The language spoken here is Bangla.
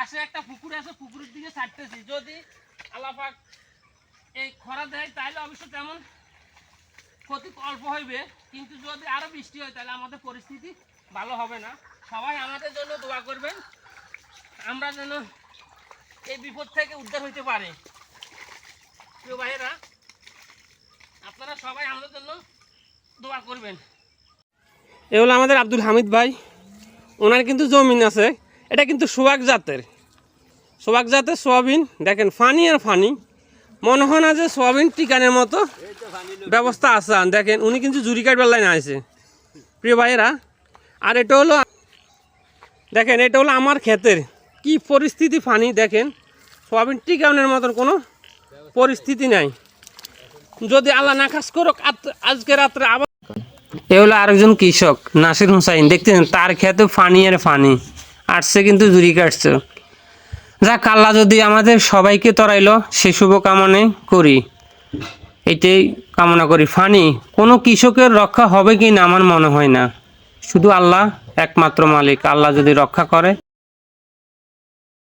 পাশে একটা পুকুর আছে, পুকুরের দিকে ছাড়তেছি। যদি আল্লাহ পাক এই খরা দেয় তাহলে অবশ্য তেমন ক্ষতি অল্প হইবে, কিন্তু যদি আরো বৃষ্টি হয় তাহলে আমাদের পরিস্থিতি ভালো হবে না। সবাই আমাদের জন্য দোয়া করবেন, আমরা যেন এই বিপদ থেকে উদ্ধার হইতে পারি। প্রিয় ভাইয়েরা, আপনারা সবাই আমাদের জন্য দোয়া করবেন। এ হলো আমাদের আব্দুল হামিদ ভাই, ওনার কিন্তু জমিন আছে, এটা কিন্তু সোহাগ জাতের সোয়াবিন। দেখেন ফানি আর ফানি, মনে হয় না যে সোয়াবিন টিকানের মতো ব্যবস্থা আছে। দেখেন উনি কিন্তু জুরি কাটবার লাইনে আছে প্রিয় ভাইয়েরা। আর এটা হলো দেখেন, এটা হলো আমার ক্ষেতের কি পরিস্থিতি ফানি। দেখেন সোয়াবিন টিকানের মতন কোনো পরিস্থিতি নাই, যদি আল্লাহ না খাস করুক আজকে রাত্রে আবার। এ হলো আরেকজন কৃষক নাসির হুসাইন, দেখতেছেন তার ক্ষেতে ফানি আর ফানি আসছে, কিন্তু জুরি কাটছে। যাক, আল্লাহ যদি আমাদের সবাইকে তরাইলো সে শুভ কামনা করি, এটাই কামনা করি। ফানি কোনো কৃষকের রক্ষা হবে কি না আমার মনে হয় না, শুধু আল্লাহ একমাত্র মালিক। আল্লাহ যদি রক্ষা করে